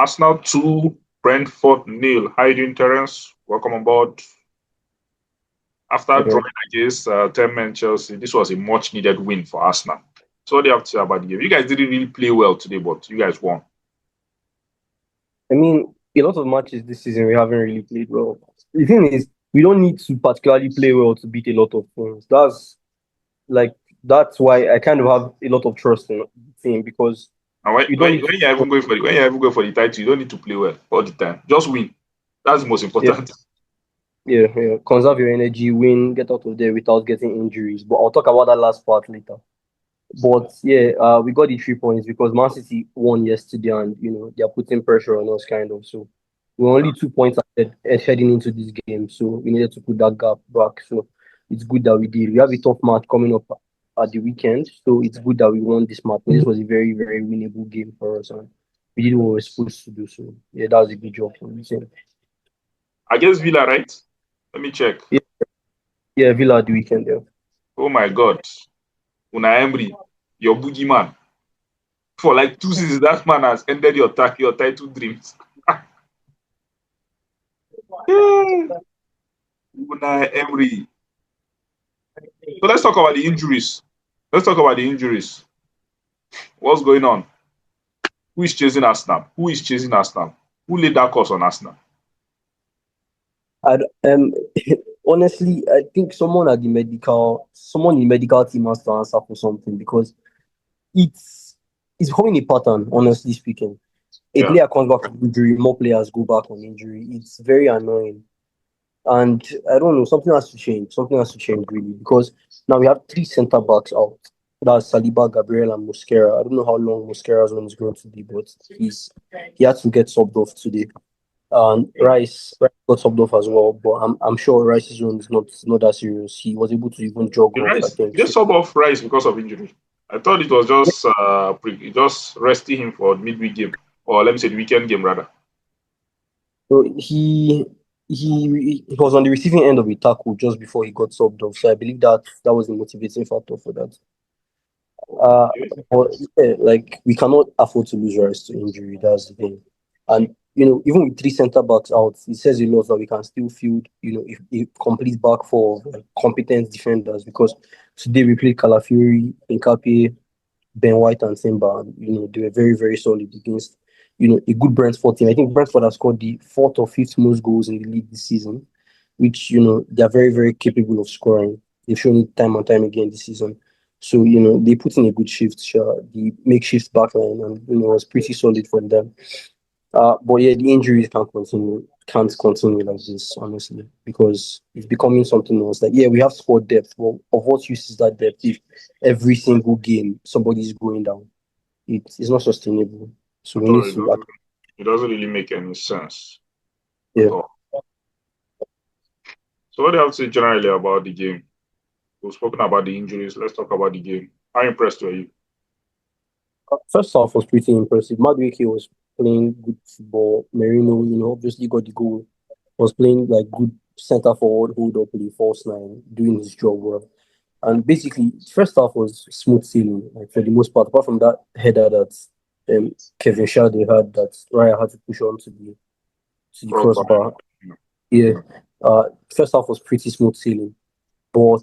Arsenal 2, Brentford 0. How you doing, Terrence? Welcome on board. After Yeah. drawing against 10-man Chelsea, this was a much-needed win for Arsenal. So what do you have to say about the game? You guys didn't really play well today, but you guys won. I mean, a lot of matches this season we haven't really played well. The thing is, we don't need to particularly play well to beat a lot of teams. Like that's why I kind of have a lot of trust in the team because And when, you don't when, need when to. you're even going for the title, you don't need to play well all the time. Just win. That's the most Yeah, important. yeah. Conserve your energy, win, get out of there without getting injuries. But I'll talk about that last part later. But yeah, we got the 3 points because Man City won yesterday, and they're putting pressure on us, kind of. So we're only 2 points ahead heading into this game, so we needed to put that gap back. So it's good that we did. We have a tough match coming up at the weekend, so it's good that we won this match. This was a very, very winnable game for us, and we did what we were supposed to do. So yeah, that was a good job from the team. Against Villa, right? Let me check. Yeah, yeah, Villa at the weekend. Yeah, Oh my God. Una Emery, your boogie man. For like 2 seasons, that man has ended your title dreams. Yeah. Una Emery. So let's talk about the injuries. Let's talk about the injuries. What's going on? Who is chasing Arsenal? Who is chasing Arsenal? Who laid that course on Arsenal? I honestly, I think someone in the medical team has to answer for something because it's it's becoming a pattern, honestly speaking. A Yeah. player comes back from injury, more players go back on injury. It's very annoying. And I don't know, something has to change. Something has to change really because now we have three centre backs out. That's Saliba, Gabriel, and Mosquera. I don't know how long Mosquera's one is going to be, but he had to get subbed off today. And Rice got subbed off as well, but I'm sure Rice's one is not that serious. He was able to even jog The off, I Rice, think. they So sub off Rice because of injury. I thought it was just resting him for midweek game, or let me say the weekend game rather. So he was on the receiving end of a tackle just before he got subbed off. So I believe that was the motivating factor for that. Uh, Okay. but yeah, like we cannot afford to lose Rice to injury. That's the thing. And even with three centre backs out, it says a lot that we can still field, if complete back four of like competent defenders. Because today we played Calafiori, Nkapi, Ben White, and Simba. And, they were very, very solid against, a good Brentford team. I think Brentford has scored the fourth or fifth most goals in the league this season, which, they are very, very capable of scoring. They've shown it time and time again this season. So, they put in a good shift, sure, the makeshift backline, and, it was pretty solid for them. But yeah, the injuries can't continue like this, honestly, because it's becoming something else. Like, yeah, we have squad depth, but of what use is that depth if every single game somebody's going down? It's not sustainable. So At we all, need it to, doesn't, it doesn't really make any sense yeah. at all. So what do you have to say generally about the game? We've spoken about the injuries. Let's talk about the game. How impressed were you? First half was pretty impressive. Madueke was playing good football. Merino, obviously got the goal. Was playing like good centre forward, hold up, play false nine, doing his job well. And basically, first half was smooth sailing, like for the most part, apart from that header that Kevin Shade had that Raya had to push on to the Crossbar. crossbar. Yeah. First half was pretty smooth sailing. But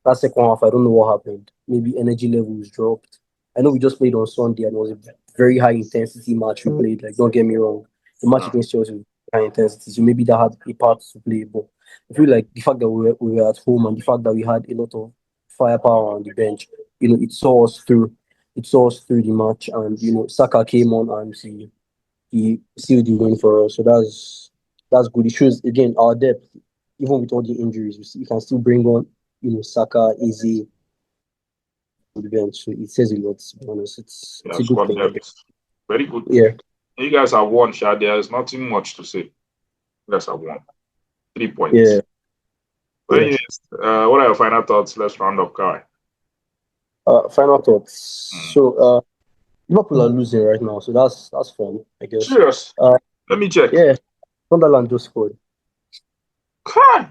that second half, I don't know what happened. Maybe energy levels dropped. I know we just played on Sunday and it was a very high intensity match we played. Like, don't get me wrong, the match against Chelsea was high intensity, so maybe that had a part to play. But I feel like the fact that we were at home and the fact that we had a lot of firepower on the bench, it saw us through. It saw us through the match, and Saka came on and he sealed the win for us. So that's good. It shows again our depth, even with all the injuries, we can still bring on, Saka, Easy on the bench. So it says a lot, to be honest. It's Yeah, a good squad thing, I guess. depth. Very good. Yeah, You guys have won, Sha. There is nothing much to say. You guys have won. 3 points. yeah, Well, yeah. yes. What are your final thoughts? Let's round up, Kai. Final thoughts. Hmm. So Liverpool are losing right now, so that's fun, I guess. Serious. Uh Let me check. yeah, Sunderland just scored. Kai.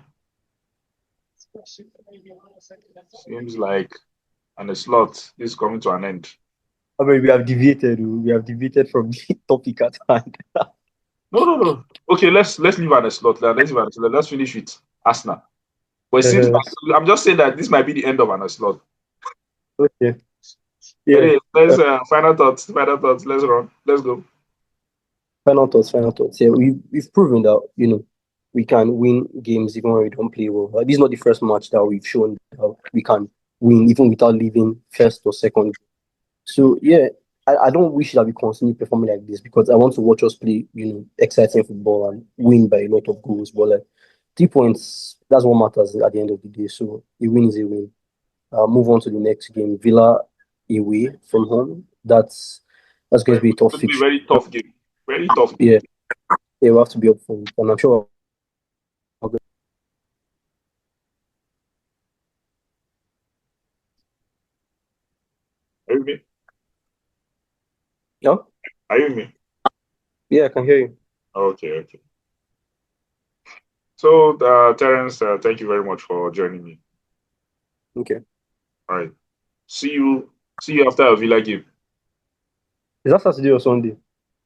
Seems like, and the slot is coming to an end. I mean, we have deviated. We have deviated from the topic at hand. No, no, no. Okay, let's leave on a slot. Let's leave on a slot. Let's finish with Arsenal. But it seems Uh, like I'm just saying that this might be the end of an slot. okay. Yeah. Anyway, let's final thoughts. Final thoughts. Let's run. Let's go. Final thoughts. Final thoughts. Yeah, we've proven that we can win games even when we don't play well. This is not the first match that we've shown that we can win even without leaving first or second. So yeah, I don't wish that we continue performing like this because I want to watch us play, exciting football and win by a lot of goals. But like 3 points, that's what matters at the end of the day. So a win is a win. Move on to the next game. Villa away from home. That's going to be a tough It's going to be a fixture. very tough game. Very tough game. Yeah, yeah, we have to be up for it, and I'm sure. Are you with me? Yeah, Are you with me? yeah, I can hear you. Okay, okay. So, Terrence, thank you very much for joining me. Okay, All right. See you. See you after a Villa game. is that Saturday or Sunday?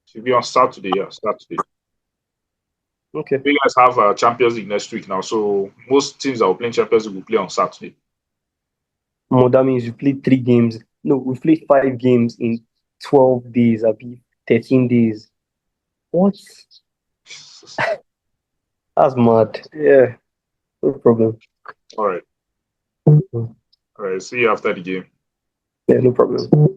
Should be on Saturday. Yeah, Saturday. Okay. We guys have Champions League next week now, so most teams that are playing Champions League will play on Saturday. Well, that means we played 3 games. No, we played 5 games in 12 days. I'll be 13 days. What? That's mad. Yeah, no problem. All right. Mm. All right. See you after the game. Yeah, no problem.